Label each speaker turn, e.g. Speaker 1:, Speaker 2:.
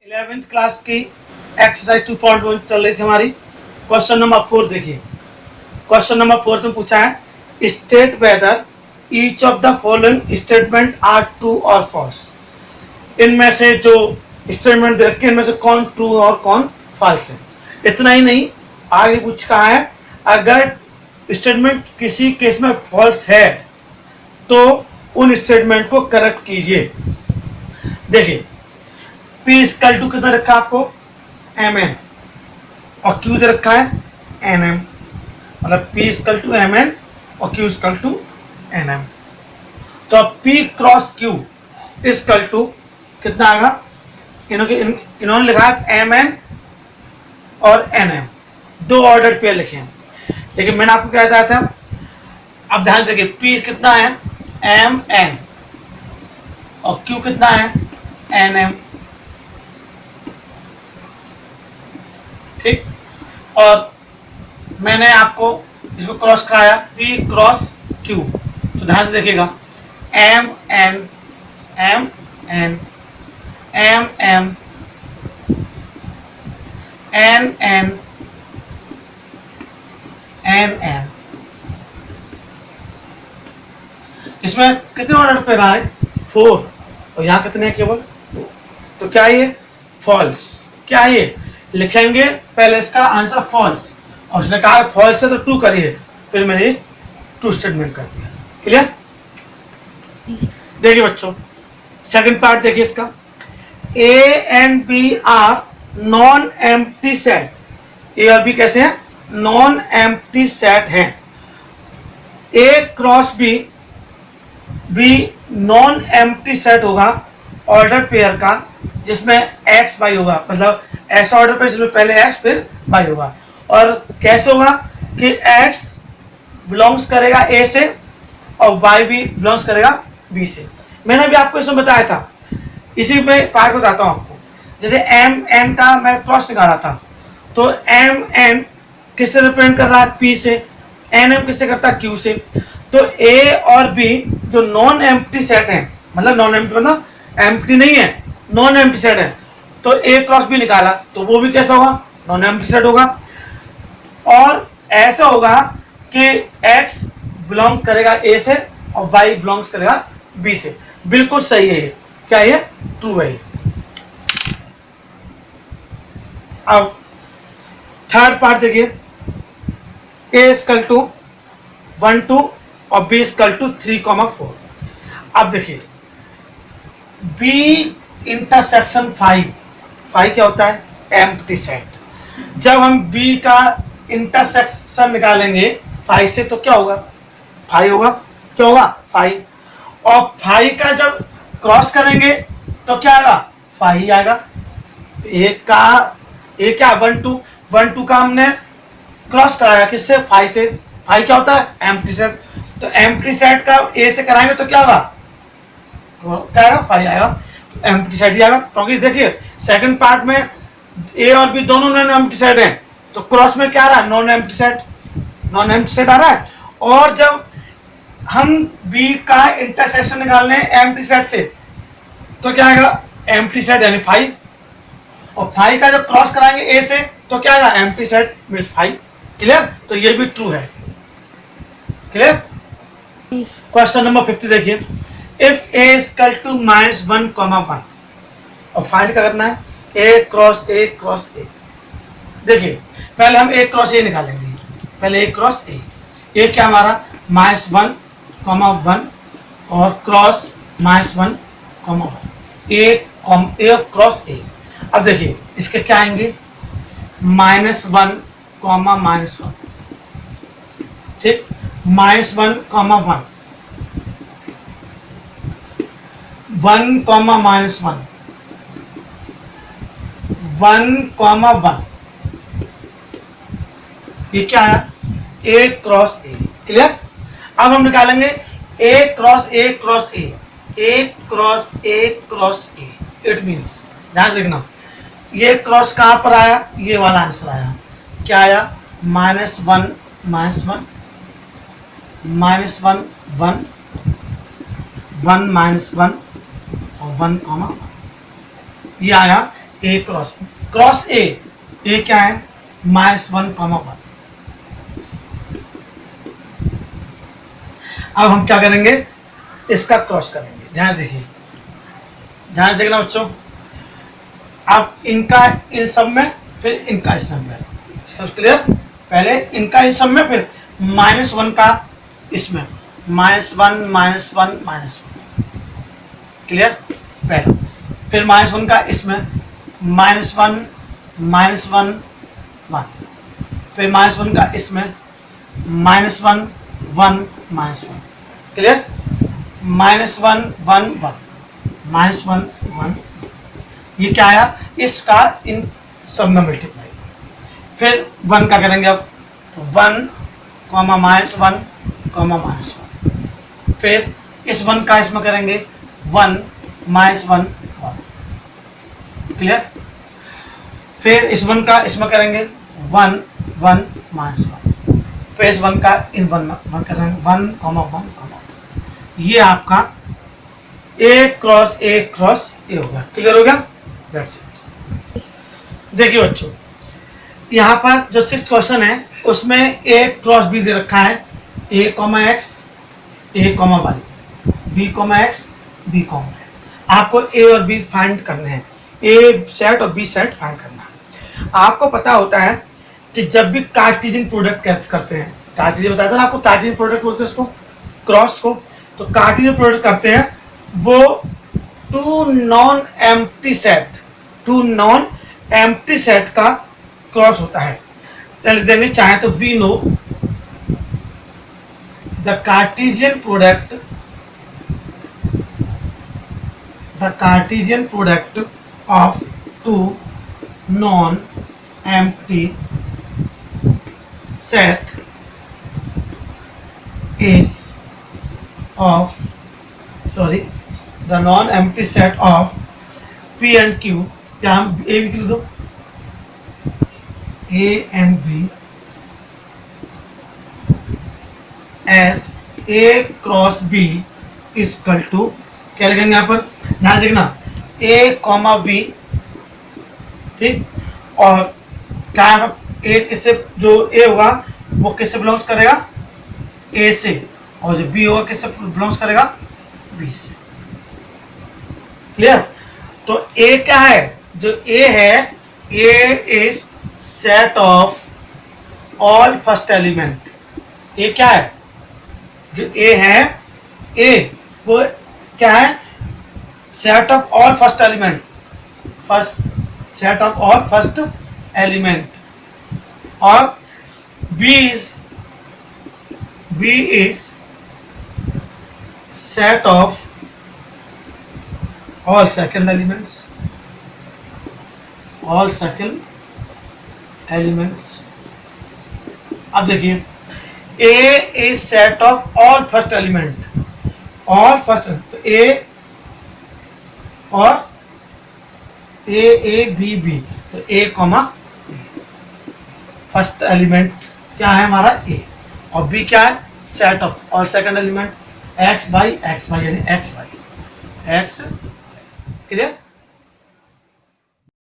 Speaker 1: 11th class की exercise 2.1 चल रही थी हमारी। क्वेश्चन नंबर 4 देखिए। क्वेश्चन नंबर 4 में पूछा है state whether each of the following statement are true और फॉल्स। इनमें से जो स्टेटमेंट दे रखे हैं इनमें से कौन ट्रू और कौन फॉल्स है। इतना ही नहीं, आगे पूछ कहा है अगर स्टेटमेंट किसी केस में फॉल्स है तो उन स्टेटमेंट को करेक्ट कीजिए। देखिए P इक्वल टू कितना रखा आपको mn और Q दे रखा है nm, मतलब P इक्वल टू mn और Q इक्वल टू nm। तो अब P cross Q equal to कितना आएगा, इन्होंने लिखा है mn और nm, दो ऑर्डर पेयर लिखे हैं, लेकिन मैंने आपको क्या बताया था। अब ध्यान से देखिए P कितना है mn और Q कितना है nm, ठीक। और मैंने आपको इसको क्रॉस कराया P क्रॉस Q, तो ध्यान से देखिएगा M N M N M M N N N N, इसमें कितने ऑर्डर पे रहा है 4 और यहाँ कितने हैं केवल 2। तो क्या ये फॉल्स, क्या ये लिखेंगे पहले इसका आंसर फॉल्स, और उसने कहा फॉल्स से तो ट्रू करिए, फिर मैंने ट्रू स्टेटमेंट कर दिया। क्लियर। देखिए बच्चों सेकंड पार्ट देखिए इसका, A and B are non empty set. A और बी कैसे हैं, नॉन एम्प्टी सेट हैं। A cross B, B non empty set होगा ऑर्डर पेयर का जिसमें एक्स वाई होगा, मतलब ऐसा ऑर्डर पे जिसमें पहले x फिर y होगा। और कैसे होगा कि x बिलोंग्स करेगा a से और y भी बिलोंग्स करेगा b से। मैंने भी आपको इसमें बताया था, इसी में पार्ट बताता हूँ आपको। जैसे m n का मैं क्रॉस निकाला था, तो m n किससे रिप्रेजेंट कर रहा है p से, n m किससे करता है q से। तो a और b जो नॉन एम्प्टी सेट है, मतलब नॉन एम्प्टी मतलब एम्प्टी नहीं है, नॉन एम्प्टी सेट है, तो ए क्रॉस बी निकाला तो वो भी कैसा होगा, नॉन एम्प्टी सेट होगा। और ऐसा होगा कि x बिलोंग करेगा ए से और y बिलोंग्स करेगा बी से। बिल्कुल सही है ये, क्या ये ट्रू है। अब थर्ड पार्ट देखिए, a इक्वल टू 1 2 और b इक्वल टू 3,4। अब देखिए b इंटरसेक्शन 5 क्या होता है, एम्प्टी सेट। जब हम b का इंटरसेक्शन निकालेंगे 5 से तो क्या होगा, 5 होगा, क्या होगा 5। और 5 का जब क्रॉस करेंगे तो क्या आएगा 5 ही आएगा। एक क्या 1 2 का हमने क्रॉस कराया किससे, 5 से। 5 क्या होता है एम्प्टी सेट, तो एम्प्टी सेट का a से कराएंगे तो क्या होगा, क्या आएगा 5 आएगा, एम्प्टी सेट ही आएगा। क्योंकि देखिए सेकंड पार्ट में ए और बी दोनों नॉन एम्प्टी सेट हैं, तो क्रॉस में क्या आ रहा है, नॉन एम्प्टी सेट आ रहा है। और जब हम बी का इंटरसेक्शन निकालने एम्प्टी सेट से तो क्या आएगा एम्प्टी सेट यानी 5, और 5 का जब क्रॉस कराएंगे ए से तो क्या आएगा एम्प्टी सेट मींस 5। क्लियर, तो ये भी ट्रू है। क्लियर। क्वेश्चन नंबर 50 देखिए, इफ ए इक्वल टू -1,1 और फाइंड क्या करना है, ए क्रॉस ए। देखिए पहले हम ए क्रॉस ए निकालेंगे, पहले ए क्रॉस ए क्या हमारा -1,1 और क्रॉस -1,1 ए क्रॉस ए। अब देखिए इसके क्या आएंगे -1, -1, ठीक, -1, 1, 1, 1, 1, ये क्या आया ए क्रॉस ए। क्लियर। अब हम निकालेंगे A cross A cross A, A cross A cross A. It means ध्यान से देखना, ये क्रॉस कहाँ पर आया, ये वाला आंसर आया, क्या आया -1, -1, -1, 1, 1 -1 और 1, ये आया ए क्रॉस ए क्या है -1,1। अब हम क्या करेंगे, इसका क्रॉस करेंगे। ध्यान देखिए, ध्यान से देखना बच्चों। अब इनका इन सब में, फिर इनका इस सब में, क्लियर। पहले इनका इस सब में, फिर -1 का इसमें, -1 क्लियर। पहले फिर -1 का इसमें, -1 -1 1, फिर -1 का इसमें, -1 1 -1, क्लियर। -1 1 1 -1 1, ये क्या आया, इसका इन सब में मल्टीप्लाई। फिर 1 का करेंगे अब, तो 1, -1, -1, फिर इस 1 का इसमें करेंगे 1 -1 1, क्लियर। फिर इस 1 का इसमें करेंगे 1 1 -1, फिर इस 1 का इन 1 करेंगे 1 1, ये आपका A क्रॉस A हो गया। क्लियर हो गया, दैट्स इट। देखिए बच्चों, यहाँ पर जो 6th क्वेश्चन है उसमें A क्रॉस B दे रखा है, A, X, A, Y, B, X, B, Y। आपको A और B फाइंड करने हैं, A सेट और B सेट फाइंड करना है। आपको पता होता है कि जब भी कार्टेशियन प्रोडक्ट करते हैं, कार्टेशियन बताया था ना आपको, कार्टेशियन प्रोडक्ट बोलते हैं इसको, क्रॉस को। तो कार्टेशियन प्रोडक्ट करते हैं वो टू नॉन एम्प्टी सेट का क्रॉस होता है। लिख देंगे चाहे तो, we know the Cartesian product of two non empty set is of, sorry, the non-empty set of P and Q, या हम A B लिख दो, A and B as A cross B is equal to, क्या लिखेंगे यहाँ पर, ध्यान से देखना, A, B, ठीक। और क्या है, A किससे, जो A होगा वो किससे बिलोंग्स करेगा, A से, और जो B होगा किससे बिलोंग्स करेगा, B से। क्लियर। तो A क्या है, जो A है, A is set of all first element. A क्या है, जो A है, A वो क्या है, set of all first element, set of all first element. और B is set of all second elements, अब देखिए, A is set of all first element, तो A और A B B, तो A कॉमा फर्स्ट एलिमेंट क्या है हमारा A, और B क्या है, सेट ऑफ और सेकंड एलिमेंट x by यानी x by x, क्लियर।